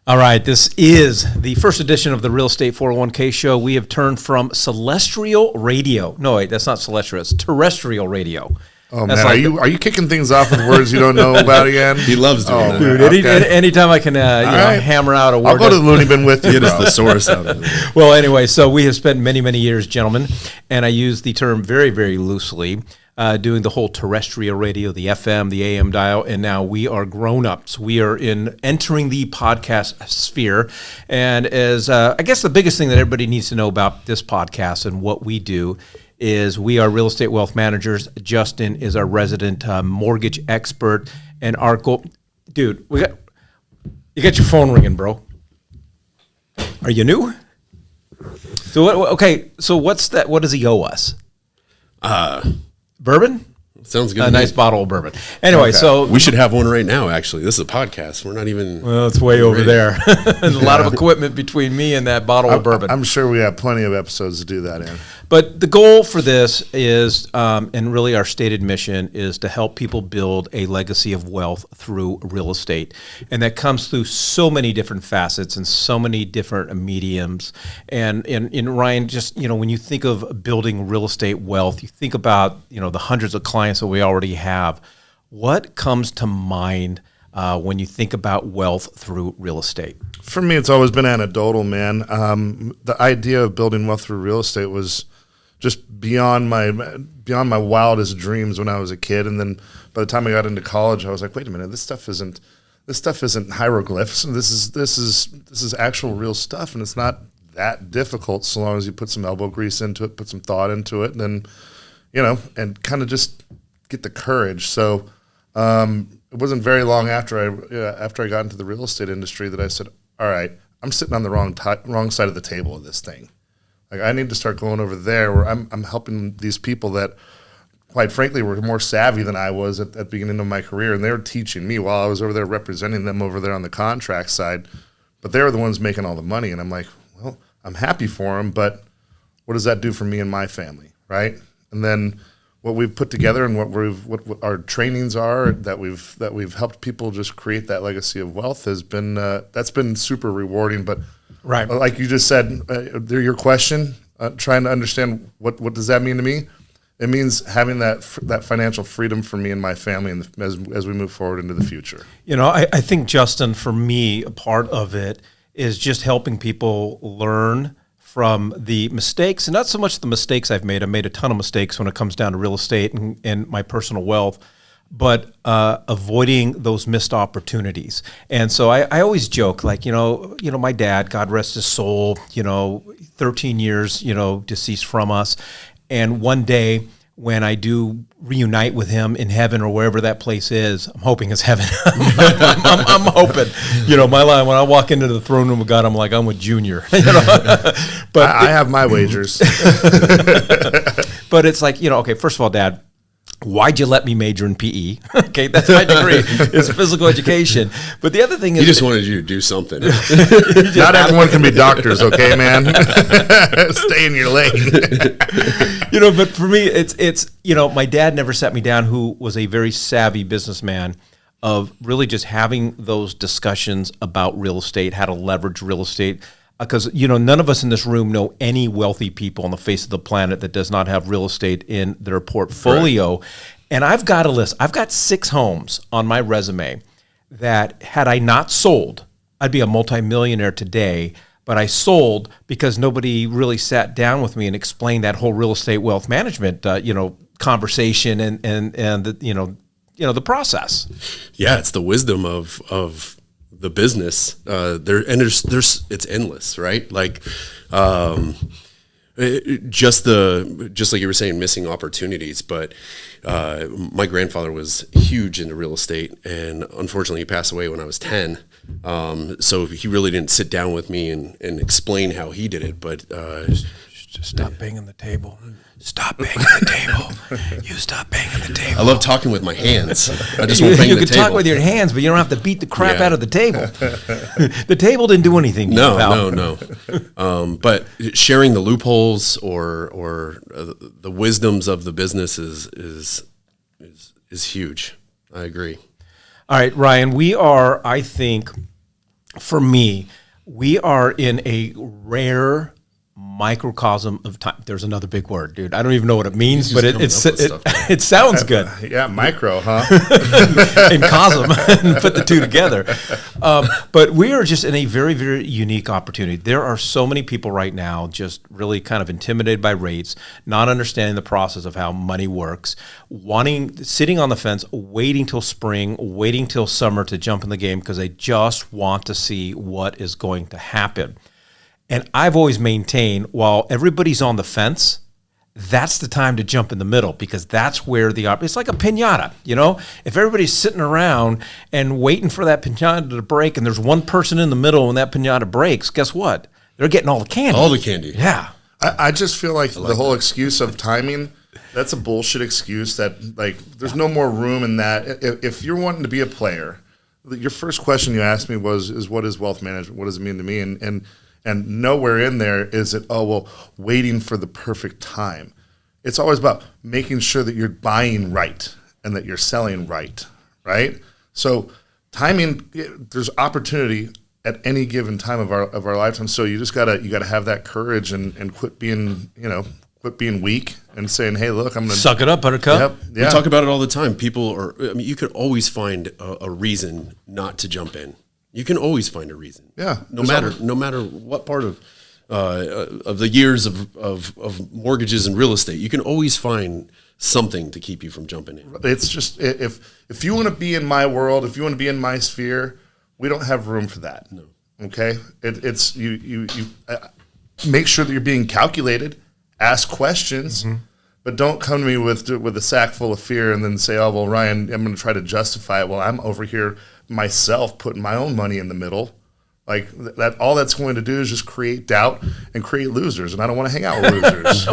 All right, this is the first edition of the Real Estate 401k show. We have turned from celestial radio. No, wait, that's not celestial. It's terrestrial radio. Oh, that's man, are you kicking things off with words you don't know about again? He loves doing that. Dude, anytime I can hammer out a word. I'll go to the loony bin with you. Get us the source out of it. Well, anyway, so we have spent many, many years, gentlemen, and I use the term very, very loosely, doing the whole terrestrial radio, the FM, the AM dial, and now we are grown-ups. We are entering the podcast sphere, and as I guess the biggest thing that everybody needs to know about this podcast and what we do is we are real estate wealth managers. Justin is our resident mortgage expert, and our goal, dude, you got your phone ringing, bro. Are you new? So what's that? What does he owe us? Bourbon? Sounds good. A nice bottle of bourbon. Anyway, so we should have one right now. Actually, this is a podcast. We're not even. Well, it's way over there. A lot of equipment between me and that bottle of bourbon. I'm sure we have plenty of episodes to do that in. But the goal for this is, and really our stated mission is to help people build a legacy of wealth through real estate. And that comes through so many different facets and so many different mediums. And Ryan, just, when you think of building real estate wealth, you think about, the hundreds of clients that we already have. What comes to mind when you think about wealth through real estate? For me, it's always been anecdotal, man. The idea of building wealth through real estate was just beyond my wildest dreams when I was a kid. And then by the time I got into college, I was like, wait a minute, this stuff isn't hieroglyphs. This is actual real stuff, and it's not that difficult so long as you put some elbow grease into it, put some thought into it, and then, and kind of just get the courage. So it wasn't very long after I got into the real estate industry that I said, all right, I'm sitting on the wrong side of the table of this thing. Like, I need to start going over there where I'm helping these people that, quite frankly, were more savvy than I was at the beginning of my career, and they were teaching me while I was over there representing them over there on the contract side. But they were the ones making all the money, and I'm like, well, I'm happy for them, but what does that do for me and my family, right? And then what we've put together and what our trainings are that we've helped people just create that legacy of wealth has been that's been super rewarding. But right, like you just said, your question, trying to understand what does that mean to me? It means having that financial freedom for me and my family, and as we move forward into the future. I think, Justin, for me, a part of it is just helping people learn from the mistakes, and not so much the mistakes I've made. I've made a ton of mistakes when it comes down to real estate and my personal wealth, but avoiding those missed opportunities. And so I always joke, like, my dad, God rest his soul, 13 years, deceased from us. And one day when I do reunite with him in heaven or wherever that place is, I'm hoping it's heaven. I'm hoping, my line, when I walk into the throne room of God, I'm like, I'm with Junior. But I have my wagers. But it's like, okay, first of all, Dad, why'd you let me major in PE? Okay, that's my degree. It's physical education. But the other thing is, he just wanted you to do something. Not everyone can be doctors, okay, man? Stay in your lane. But for me, it's my dad never sat me down, who was a very savvy businessman, of really just having those discussions about real estate, how to leverage real estate. Because, none of us in this room know any wealthy people on the face of the planet that does not have real estate in their portfolio. Right. And I've got a list. I've got 6 homes on my resume that, had I not sold, I'd be a multimillionaire today. But I sold because nobody really sat down with me and explained that whole real estate wealth management, conversation and the process. Yeah, it's the wisdom of the business, it's endless, right? Like, just like you were saying, missing opportunities. But my grandfather was huge into real estate, and unfortunately, he passed away when I was 10. So he really didn't sit down with me and explain how he did it. But just stop banging the table. Stop banging the table. You stop banging the table. I love talking with my hands. I just won't bang the table. You can talk with your hands, but you don't have to beat the crap out of the table. The table didn't do anything. No. But sharing the loopholes or the wisdoms of the business is huge. I agree. All right, Ryan, we are, I think, for me, we are in a rare microcosm of time. There's another big word, dude. I don't even know what it means, but it sounds good. Yeah, micro, huh? And cosm, and put the two together. But we are just in a very, very unique opportunity. There are so many people right now just really kind of intimidated by rates, not understanding the process of how money works, sitting on the fence, waiting till spring, waiting till summer to jump in the game because they just want to see what is going to happen. And I've always maintained, while everybody's on the fence, that's the time to jump in the middle because that's where it's like a piñata, you know? If everybody's sitting around and waiting for that piñata to break and there's one person in the middle when that piñata breaks, guess what? They're getting all the candy. All the candy. Yeah. I just feel like the whole excuse of timing, that's a bullshit excuse that, like, there's no more room in that. If you're wanting to be a player, your first question you asked me is what is wealth management? What does it mean to me? And nowhere in there is it, waiting for the perfect time. It's always about making sure that you're buying right and that you're selling right? So timing, there's opportunity at any given time of our lifetime. So you just gotta have that courage and quit being weak and saying, hey, look, I'm gonna suck it up, buttercup. Yep, yeah. We talk about it all the time. You could always find a reason not to jump in. You can always find a reason. Yeah. No matter what part of the years of mortgages and real estate, you can always find something to keep you from jumping in. It's just if you want to be in my world, if you want to be in my sphere, we don't have room for that. No. Okay. It's you make sure that you're being calculated, ask questions, but don't come to me with a sack full of fear and then say, oh well, Ryan, I'm going to try to justify it. Well, I'm over here myself putting my own money in the middle. Like that, all that's going to do is just create doubt and create losers, and I don't want to hang out with losers.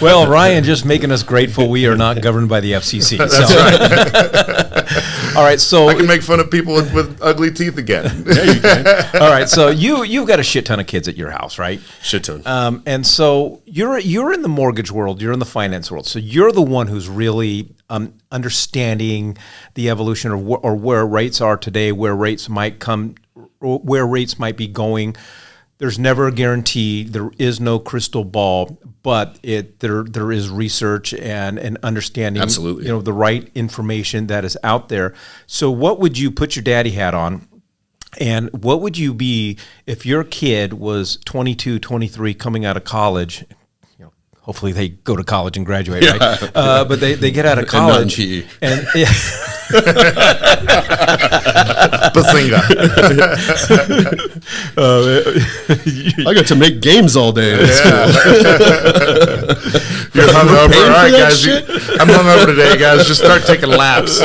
Well, Ryan, just making us grateful we are not governed by the FCC. That's right. All right, so I can make fun of people with ugly teeth again. Yeah, you can. All right, so you've got a shit ton of kids at your house, right? Shit ton. And so you're in the mortgage world, you're in the finance world, so you're the one who's really understanding the evolution or where rates are today, where rates might come. Where rates might be going. There's never a guarantee. There is no crystal ball, but there is research and understanding. Absolutely. The right information that is out there. So what would you put your daddy hat on? And what would you be if your kid was 22, 23 coming out of college? Hopefully they go to college and graduate, right? But they get out of college and Bazinga. I got to make games all day. You're hungover. All right, guys. I'm hungover today, guys. Just start taking laps.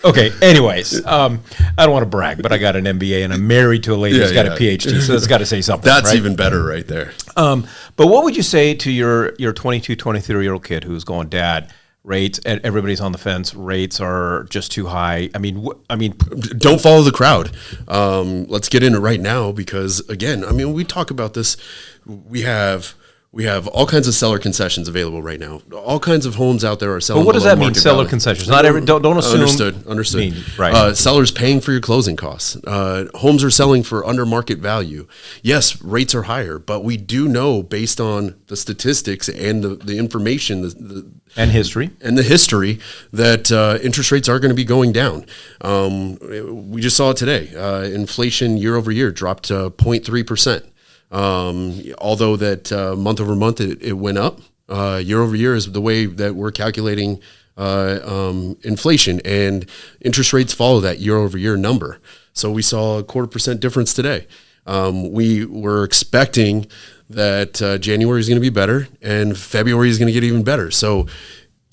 Okay, anyways, I don't want to brag, but I got an MBA and I'm married to a lady who's got a PhD, so that's got to say something. That's right? even better right there. But what would you say to your 22, 23-year-old kid who's going, Dad, rates, and everybody's on the fence, rates are just too high? I mean, don't follow the crowd. Let's get in it right now because, again, we talk about this. We have all kinds of seller concessions available right now. All kinds of homes out there are selling. But what does that mean, market seller value. concessions? Not every. Don't assume. Understood. Right. Sellers paying for your closing costs. Homes are selling for under market value. Yes, rates are higher, but we do know based on the statistics and the information, and history that interest rates are going to be going down. We just saw it today. Inflation year over year dropped to 0.3%. Although that month over month it went up, year over year is the way that we're calculating inflation, and interest rates follow that year over year number. So we saw a 0.25% difference today. We were expecting that January is going to be better and February is going to get even better. So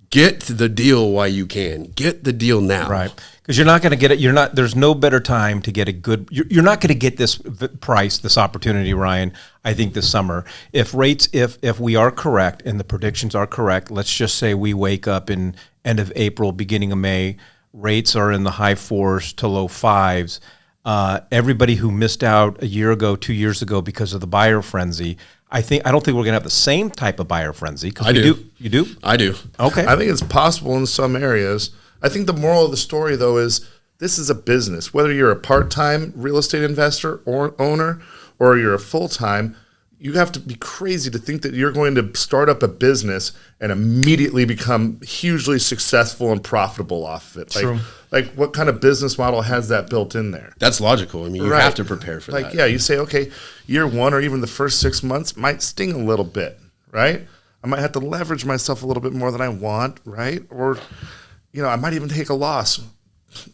get the deal while you can. Get the deal now. Right. Because you're not going to get it. There's no better time to get a good, you're not going to get this price, this opportunity, Ryan, I think this summer. If we are correct and the predictions are correct, let's just say we wake up in end of April, beginning of May, rates are in the high 4s to low 5s. Everybody who missed out a year ago, 2 years ago because of the buyer frenzy, I don't think we're going to have the same type of buyer frenzy. I do. You do? I do. Okay. I think it's possible in some areas. I think the moral of the story, though, is this is a business. Whether you're a part-time real estate investor or owner, or you're a full-time, you have to be crazy to think that you're going to start up a business and immediately become hugely successful and profitable off of it. True. Like what kind of business model has that built in there? That's logical. I mean, you have to prepare for that. Yeah, you say, okay, year one or even the first 6 months might sting a little bit, right? I might have to leverage myself a little bit more than I want, right? Or, I might even take a loss.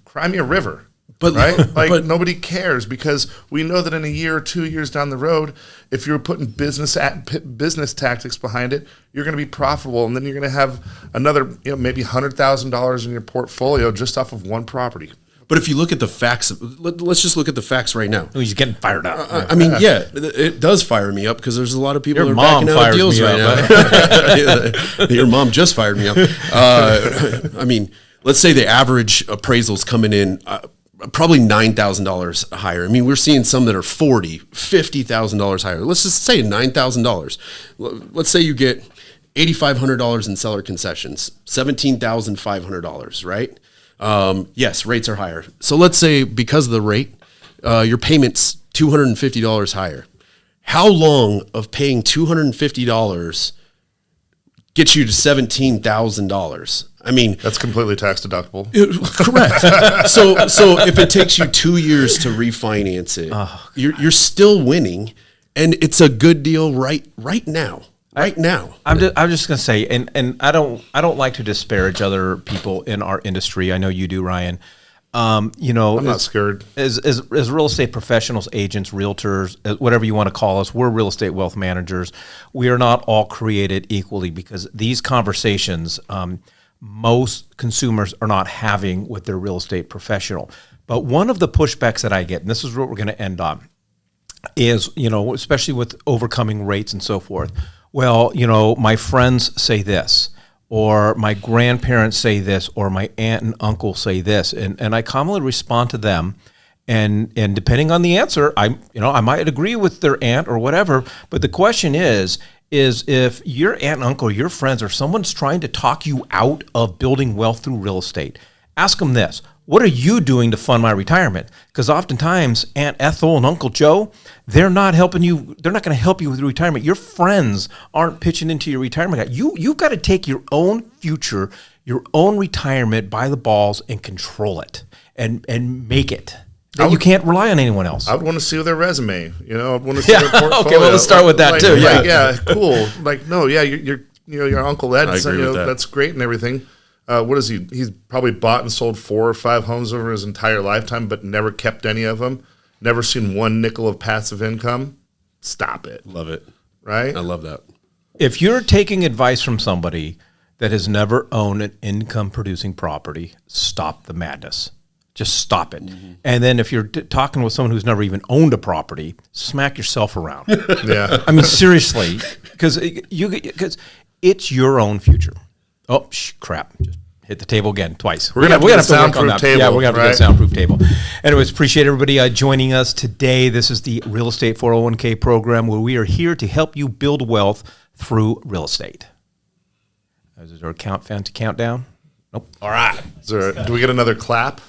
Cry me a river. But right? Like nobody cares because we know that in a year or 2 years down the road, if you're putting business tactics behind it, you're going to be profitable, and then you're going to have another, maybe $100,000 in your portfolio just off of one property. But if you look at the facts, let's just look at the facts right now. Oh, he's getting fired up. I mean, yeah, it does fire me up because there's a lot of people Your that are mom backing out of deals fires right now. Your mom just fired me up. I mean, let's say the average appraisal's coming in probably $9,000 higher. I mean, we're seeing some that are $40,000, $50,000 higher. Let's just say $9,000. Let's say you get $8,500 in seller concessions, $17,500, right? Yes, rates are higher. So let's say because of the rate, your payment's $250 higher. How long of paying $250 gets you to $17,000? I mean, that's completely tax deductible. Correct. So if it takes you 2 years to refinance it, you're still winning, and it's a good deal right now. Right now. I'm just going to say, and I don't like to disparage other people in our industry. I know you do, Ryan. I'm not scared. As real estate professionals, agents, realtors, whatever you want to call us, we're real estate wealth managers. We are not all created equally because these conversations, most consumers are not having with their real estate professional. But one of the pushbacks that I get, and this is what we're going to end on, is, especially with overcoming rates and so forth. Well, my friends say this, or my grandparents say this, or my aunt and uncle say this, and I commonly respond to them, and depending on the answer, I might agree with their aunt or whatever, but the question is if your aunt and uncle or your friends or someone's trying to talk you out of building wealth through real estate, ask them this: what are you doing to fund my retirement? Because oftentimes Aunt Ethel and Uncle Joe, they're not helping you. They're not going to help you with your retirement. Your friends aren't pitching into your retirement. You've got to take your own future, your own retirement by the balls and control it and make it. You can't rely on anyone else. I would want to see their resume. I'd want to see their portfolio. Okay, well, let's start with that too. Yeah, cool. Your Uncle Ed. I agree with that. That's great and everything. What is he? He's probably bought and sold 4 or 5 homes over his entire lifetime, but never kept any of them. Never seen one nickel of passive income. Stop it. Love it. Right? I love that. If you're taking advice from somebody that has never owned an income-producing property, stop the madness. Just stop it. Mm-hmm. And then if you're talking with someone who's never even owned a property, smack yourself around. Yeah. I mean, seriously, because it's your own future. Oh, crap. Just hit the table again twice. We're going to have a soundproof table. Yeah, we're going to have to get a soundproof table. Anyways, appreciate everybody joining us today. This is the Real Estate 401k program where we are here to help you build wealth through real estate. Is there a countdown? Nope. All right. Do we get another clap?